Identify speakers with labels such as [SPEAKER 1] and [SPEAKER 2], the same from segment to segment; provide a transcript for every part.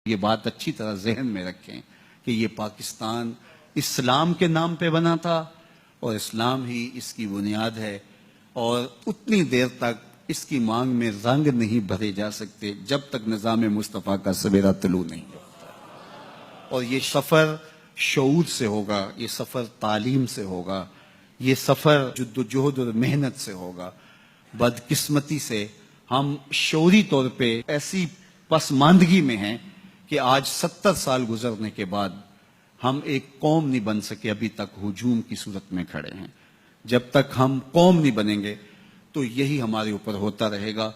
[SPEAKER 1] یہ بات اچھی طرح ذہن میں رکھیں کہ یہ پاکستان اسلام کے نام پہ بنا تھا اور اسلام ہی اس کی بنیاد ہے، اور اتنی دیر تک اس کی مانگ میں رنگ نہیں بھرے جا سکتے جب تک نظام مصطفیٰ کا سویرا طلوع نہیں ہوتا۔ اور یہ سفر شعور سے ہوگا، یہ سفر تعلیم سے ہوگا، یہ سفر جد و جہد اور محنت سے ہوگا۔ بدقسمتی سے ہم شعوری طور پہ ایسی پسماندگی میں ہیں کہ آج 70 سال گزرنے کے بعد ہم ایک قوم نہیں بن سکے، ابھی تک ہجوم کی صورت میں کھڑے ہیں۔ جب تک ہم قوم نہیں بنیں گے تو یہی ہمارے اوپر ہوتا رہے گا۔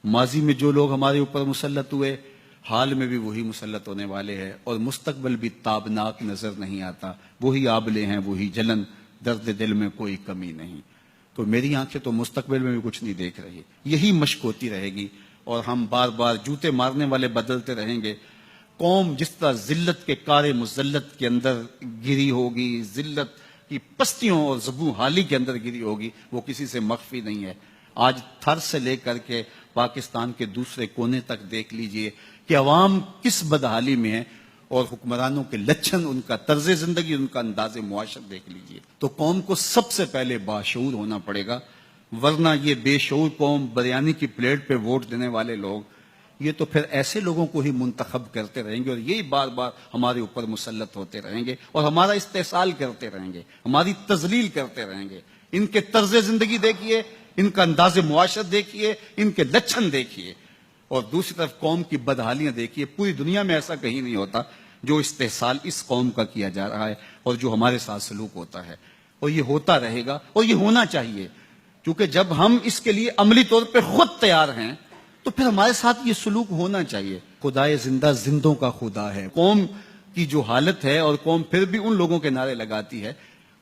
[SPEAKER 1] ماضی میں جو لوگ ہمارے اوپر مسلط ہوئے، حال میں بھی وہی مسلط ہونے والے ہیں، اور مستقبل بھی تابناک نظر نہیں آتا۔ وہی آبلے ہیں، وہی جلن، درد دل میں کوئی کمی نہیں۔ تو میری آنکھیں تو مستقبل میں بھی کچھ نہیں دیکھ رہی، یہی مشق ہوتی رہے گی، اور ہم بار بار جوتے مارنے والے بدلتے رہیں گے۔ قوم جس طرح ذلت کے کار مذلت کے اندر گری ہوگی، ذلت کی پستیوں اور زبوں حالی کے اندر گری ہوگی، وہ کسی سے مخفی نہیں ہے۔ آج تھر سے لے کر کے پاکستان کے دوسرے کونے تک دیکھ لیجئے کہ عوام کس بدحالی میں ہے، اور حکمرانوں کے لچھن، ان کا طرز زندگی، ان کا انداز معاشرت دیکھ لیجئے۔ تو قوم کو سب سے پہلے باشعور ہونا پڑے گا، ورنہ یہ بے شعور قوم، بریانی کی پلیٹ پہ ووٹ دینے والے لوگ، یہ تو پھر ایسے لوگوں کو ہی منتخب کرتے رہیں گے، اور یہی بار بار ہمارے اوپر مسلط ہوتے رہیں گے، اور ہمارا استحصال کرتے رہیں گے، ہماری تذلیل کرتے رہیں گے۔ ان کے طرز زندگی دیکھیے، ان کا انداز معاشرت دیکھیے، ان کے لچھن دیکھیے، اور دوسری طرف قوم کی بدحالیاں دیکھیے۔ پوری دنیا میں ایسا کہیں نہیں ہوتا جو استحصال اس قوم کا کیا جا رہا ہے اور جو ہمارے ساتھ سلوک ہوتا ہے، اور یہ ہوتا رہے گا، اور یہ ہونا چاہیے، کیونکہ جب ہم اس کے لیے عملی طور پہ خود تیار ہیں تو پھر ہمارے ساتھ یہ سلوک ہونا چاہیے۔ خدائے زندہ زندوں کا خدا ہے۔ قوم کی جو حالت ہے، اور قوم پھر بھی ان لوگوں کے نعرے لگاتی ہے،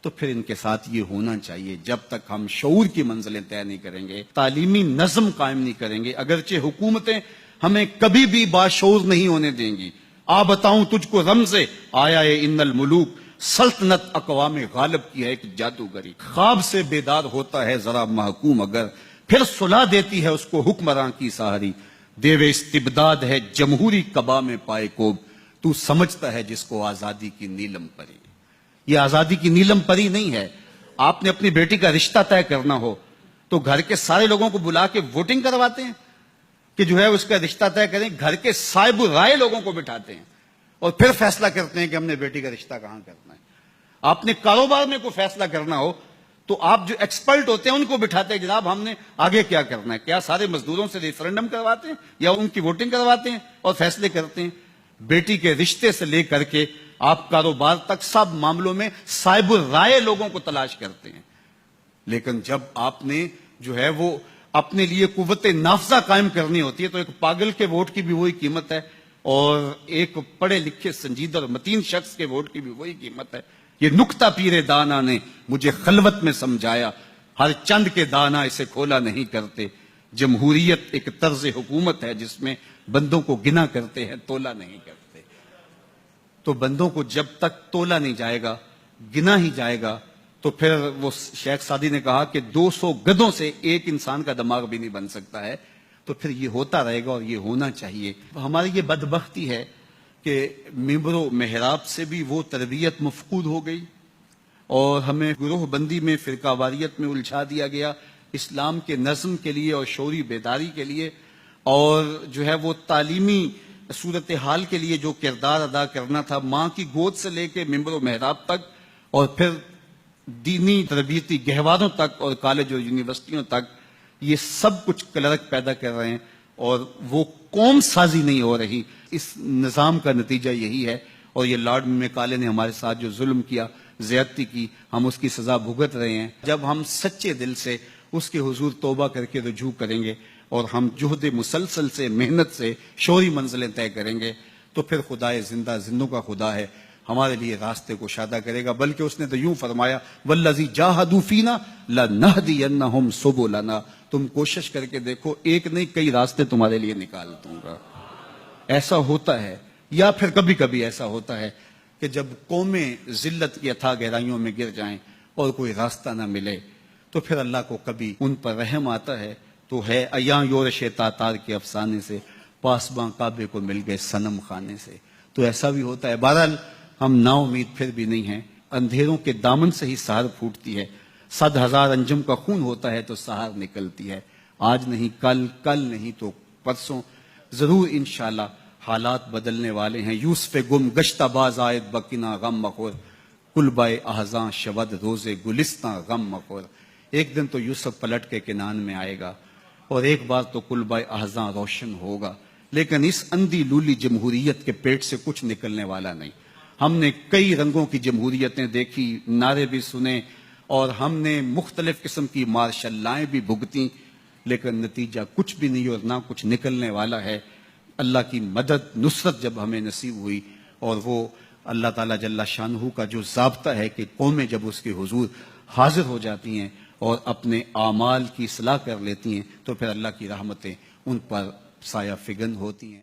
[SPEAKER 1] تو پھر ان کے ساتھ یہ ہونا چاہیے۔ جب تک ہم شعور کی منزلیں طے نہیں کریں گے، تعلیمی نظم قائم نہیں کریں گے، اگرچہ حکومتیں ہمیں کبھی بھی باشعور نہیں ہونے دیں گی۔ بتاؤں تجھ کو رمز آیا ہے ان الملوک، سلطنت اقوام غالب کی ہے ایک جادوگری۔ خواب سے بیدار ہوتا ہے ذرا محکوم اگر، پھر صلح دیتی ہے اس کو حکمراں کی سہاری۔ دیو استبداد ہے جمہوری قبا میں پائے کوب، تو سمجھتا ہے جس کو آزادی کی نیلم پری۔ یہ آزادی کی نیلم پری نہیں ہے۔ آپ نے اپنی بیٹی کا رشتہ طے کرنا ہو تو گھر کے سارے لوگوں کو بلا کے ووٹنگ کرواتے ہیں کہ جو ہے اس کا رشتہ طے کریں، گھر کے صاحب رائے لوگوں کو بٹھاتے ہیں اور پھر فیصلہ کرتے ہیں کہ ہم نے بیٹی کا رشتہ کہاں کرنا ہے۔ آپ نے کاروبار میں کوئی فیصلہ کرنا ہو تو آپ جو ایکسپرٹ ہوتے ہیں ان کو بٹھاتے ہیں، جناب ہم نے آگے کیا کرنا ہے۔ کیا سارے مزدوروں سے ریفرنڈم کرواتے ہیں یا ان کی ووٹنگ کرواتے ہیں اور فیصلے کرتے ہیں؟ بیٹی کے رشتے سے لے کر کے آپ کاروبار تک سب معاملوں میں صاحب رائے لوگوں کو تلاش کرتے ہیں، لیکن جب آپ نے جو ہے وہ اپنے لیے قوت نافذہ قائم کرنی ہوتی ہے تو ایک پاگل کے ووٹ کی بھی وہی قیمت ہے، اور ایک پڑھے لکھے سنجیدہ اور متین شخص کے ووٹ کی بھی وہی قیمت ہے۔ یہ نکتہ پیر دانا نے مجھے خلوت میں سمجھایا، ہر چند کے دانا اسے کھولا نہیں کرتے۔ جمہوریت ایک طرز حکومت ہے جس میں بندوں کو گنا کرتے ہیں، تولا نہیں کرتے۔ تو بندوں کو جب تک تولا نہیں جائے گا، گنا ہی جائے گا، تو پھر وہ شیخ سعدی نے کہا کہ 200 گدھوں سے ایک انسان کا دماغ بھی نہیں بن سکتا ہے۔ تو پھر یہ ہوتا رہے گا اور یہ ہونا چاہیے۔ ہماری یہ بدبختی ہے کہ ممبر و محراب سے بھی وہ تربیت مفقود ہو گئی، اور ہمیں گروہ بندی میں، فرقہ واریت میں الجھا دیا گیا۔ اسلام کے نظم کے لیے اور شعوری بیداری کے لیے اور جو ہے وہ تعلیمی صورتحال کے لیے جو کردار ادا کرنا تھا، ماں کی گود سے لے کے ممبر و محراب تک، اور پھر دینی تربیتی گہواروں تک اور کالج اور یونیورسٹیوں تک، یہ سب کچھ کلرک پیدا کر رہے ہیں، اور وہ قوم سازی نہیں ہو رہی۔ اس نظام کا نتیجہ یہی ہے، اور یہ لارڈ میکالے نے ہمارے ساتھ جو ظلم کیا، زیادتی کی، ہم اس کی سزا بھگت رہے ہیں۔ جب ہم سچے دل سے اس کے حضور توبہ کر کے رجوع کریں گے اور ہم جہد مسلسل سے، محنت سے شعوری منزلیں طے کریں گے، تو پھر خدائے زندہ زندوں کا خدا ہے، ہمارے لیے راستے کو شادہ کرے گا۔ بلکہ اس نے تو یوں فرمایا، والذی جاہدوا فینا لنہدینہم سبلنا، تم کوشش کر کے دیکھو، ایک نہیں کئی راستے تمہارے لیے نکال دوں گا۔ ایسا ہوتا ہے، یا پھر کبھی کبھی ایسا ہوتا ہے کہ جب قومیں ذلت کی اتھاہ گہرائیوں میں گر جائیں اور کوئی راستہ نہ ملے، تو پھر اللہ کو کبھی ان پر رحم آتا ہے۔ تو ہے ایاں یورش تاتار کے افسانے سے پاسباں کعبے کو مل گئے صنم خانے سے۔ تو ایسا بھی ہوتا ہے۔ بہرحال ہم نا امید پھر بھی نہیں ہیں، اندھیروں کے دامن سے ہی سحر پھوٹتی ہے، 100,000 انجم کا خون ہوتا ہے تو سحر نکلتی ہے، آج نہیں کل، کل نہیں تو پرسوں، ضرور انشاءاللہ حالات بدلنے والے ہیں۔ یوسف گم گشتہ باز آئے بکنا غم مخور، کلبائے احزاں شود روز گلستاں غم مخور۔ ایک دن تو یوسف پلٹ کے کنان میں آئے گا اور ایک بار تو کلبائے احزاں روشن ہوگا، لیکن اس اندھی لولی جمہوریت کے پیٹ سے کچھ نکلنے والا نہیں۔ ہم نے کئی رنگوں کی جمہوریتیں دیکھی، نعرے بھی سنے، اور ہم نے مختلف قسم کی مارشل لائیں بھی بھگتیں، لیکن نتیجہ کچھ بھی نہیں اور نہ کچھ نکلنے والا ہے۔ اللہ کی مدد نصرت جب ہمیں نصیب ہوئی، اور وہ اللہ تعالیٰ جل شانہ کا جو ضابطہ ہے کہ قومیں جب اس کے حضور حاضر ہو جاتی ہیں اور اپنے اعمال کی اصلاح کر لیتی ہیں تو پھر اللہ کی رحمتیں ان پر سایہ فگن ہوتی ہیں۔